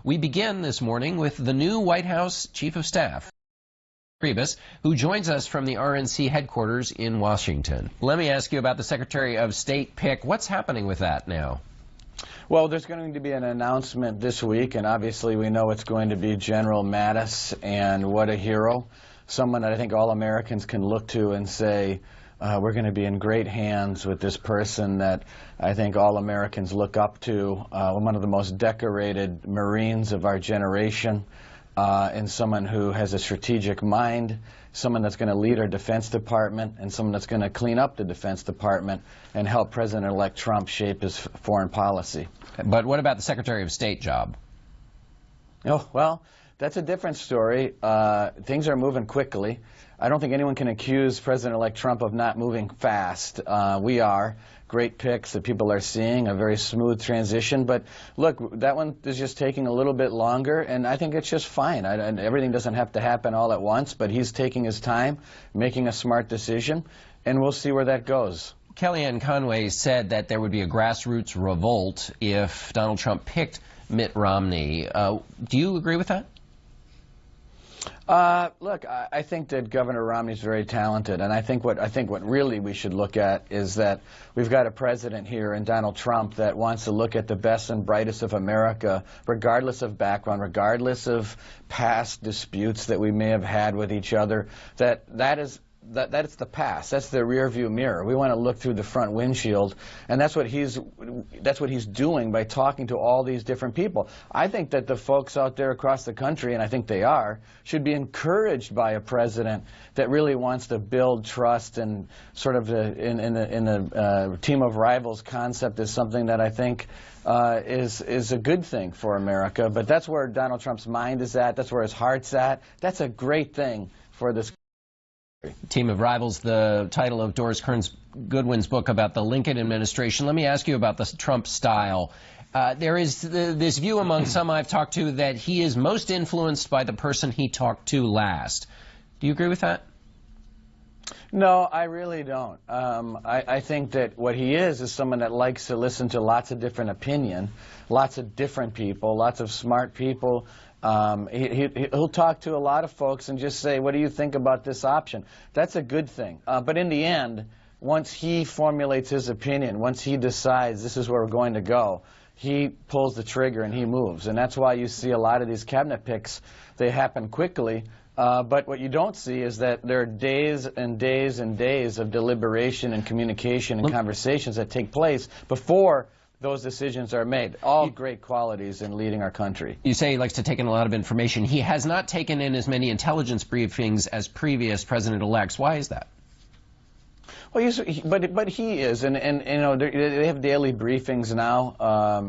We begin this morning with the new White House Chief of Staff, Priebus, who joins us from the RNC headquarters in Washington. Let me ask you about the Secretary of State pick. What's happening with that now? Well, there's going to be an announcement this week, and obviously we know it's going to be General Mattis, and what a hero. Someone that I think all Americans can look to and say, we're going to be in great hands with this person that I think all Americans look up to, one of the most decorated Marines of our generation, and someone who has a strategic mind, someone that's going to lead our Defense Department, and someone that's going to clean up the Defense Department and help President-elect Trump shape his foreign policy. But what about the Secretary of State job? Oh, well, that's a different story. Things are moving quickly. I don't think anyone can accuse President-elect Trump of not moving fast. We are. Great picks that people are seeing, a very smooth transition. But look, that one is just taking a little bit longer, and I think it's just fine. Everything doesn't have to happen all at once, but he's taking his time, making a smart decision, and we'll see where that goes. Kellyanne Conway said that there would be a grassroots revolt if Donald Trump picked Mitt Romney. Do you agree with that? Look, I think that Governor Romney's very talented, and I think what really we should look at is that we've got a president here in Donald Trump that wants to look at the best and brightest of America, regardless of background, regardless of past disputes that we may have had with each other. That's the past. That's the rearview mirror. We want to look through the front windshield, and that's what he's doing by talking to all these different people. I think that the folks out there across the country, and I think they are, should be encouraged by a president that really wants to build trust, and sort of in the team of rivals concept is something that I think is a good thing for America. But that's where Donald Trump's mind is at. That's where his heart's at. That's a great thing for this country. Team of Rivals, the title of Doris Kearns Goodwin's book about the Lincoln administration. Let me ask you about the Trump style. There is this view among some I've talked to that he is most influenced by the person he talked to last. Do you agree with that? No, I really don't. I think that what he is someone that likes to listen to lots of different opinion, lots of different people, lots of smart people. He'll talk to a lot of folks and just say, what do you think about this option? That's a good thing. But in the end, once he formulates his opinion, once he decides this is where we're going to go, he pulls the trigger and he moves. And that's why you see a lot of these cabinet picks, they happen quickly. But what you don't see is that there are days and days and days of deliberation and communication and conversations that take place before those decisions are made. All great qualities in leading our country. You say he likes to take in a lot of information. He has not taken in as many intelligence briefings as previous president-elects. Why is that? Well, but he is, and you know, they have daily briefings now.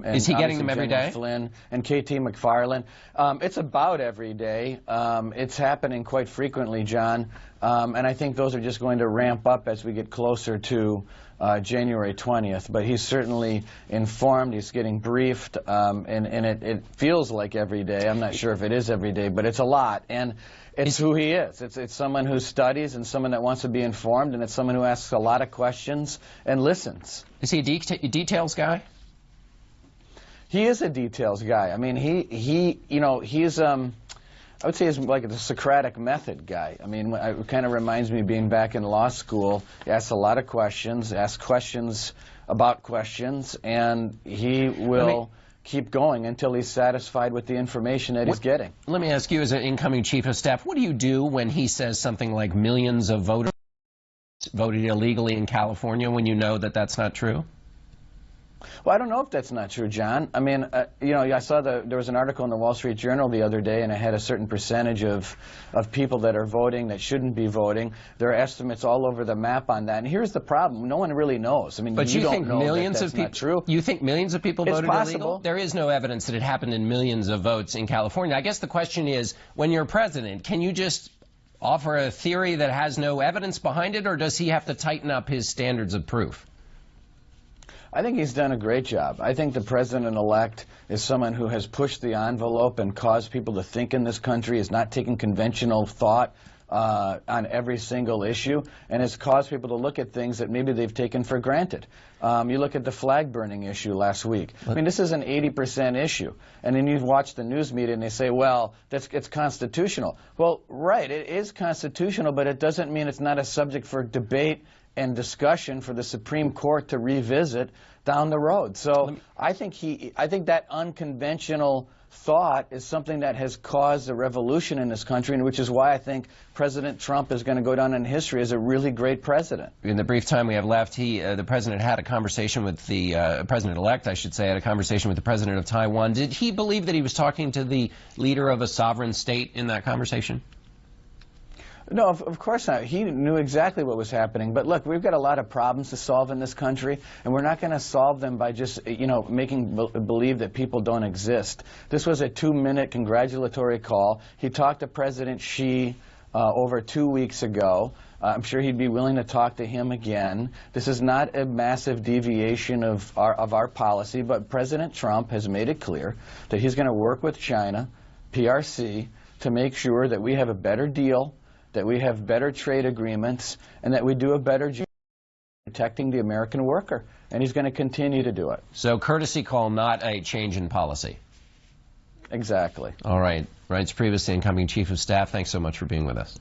And is he getting them every day? Flynn and KT McFarland. It's about every day. It's happening quite frequently, John, and I think those are just going to ramp up as we get closer to January 20th. But he's certainly informed. He's getting briefed, and it feels like every day. I'm not sure if it is every day, but it's a lot. And it's who he is. It's someone who studies and someone that wants to be informed, and it's someone who asks a lot of questions and listens. Is he a details guy? He is a details guy. I mean, he's I would say he's like the Socratic method guy. I mean, it kind of reminds me of being back in law school. He asks a lot of questions, asks questions about questions, and he will keep going until he's satisfied with the information that he's getting. Let me ask you, as an incoming chief of staff, what do you do when he says something like millions of voters voted illegally in California when you know that that's not true? Well, I don't know if that's not true, John. I mean, you know, I saw there was an article in the Wall Street Journal the other day, and it had a certain percentage of people that are voting that shouldn't be voting. There are estimates all over the map on that. And here's the problem: no one really knows. I mean, but you don't think know millions that's of people? Not true. You think millions of people voted illegal? There is no evidence that it happened in millions of votes in California. I guess the question is, when you're president, can you just offer a theory that has no evidence behind it, or does he have to tighten up his standards of proof? I think he's done a great job. I think the president-elect is someone who has pushed the envelope and caused people to think in this country, is not taking conventional thought on every single issue, and has caused people to look at things that maybe they've taken for granted. You look at the flag burning issue last week. I mean, this is an 80% issue. And then you watch the news media and they say, well, it's constitutional. Well, right, it is constitutional, but it doesn't mean it's not a subject for debate and discussion for the Supreme Court to revisit down the road. So I think that unconventional thought is something that has caused a revolution in this country, and which is why I think President Trump is going to go down in history as a really great president. In the brief time we have left, the president had a conversation with the president-elect, I should say, had a conversation with the president of Taiwan. Did he believe that he was talking to the leader of a sovereign state in that conversation? No, of course not. He knew exactly what was happening. But look, we've got a lot of problems to solve in this country, and we're not going to solve them by just, making believe that people don't exist. This was a 2-minute congratulatory call. He talked to President Xi over 2 weeks ago. I'm sure he'd be willing to talk to him again. This is not a massive deviation of our policy, but President Trump has made it clear that he's going to work with China, PRC, to make sure that we have a better deal, that we have better trade agreements, and that we do a better job protecting the American worker. And he's going to continue to do it. So courtesy call, not a change in policy. Exactly. All right. Reince Priebus, the incoming Chief of Staff, thanks so much for being with us.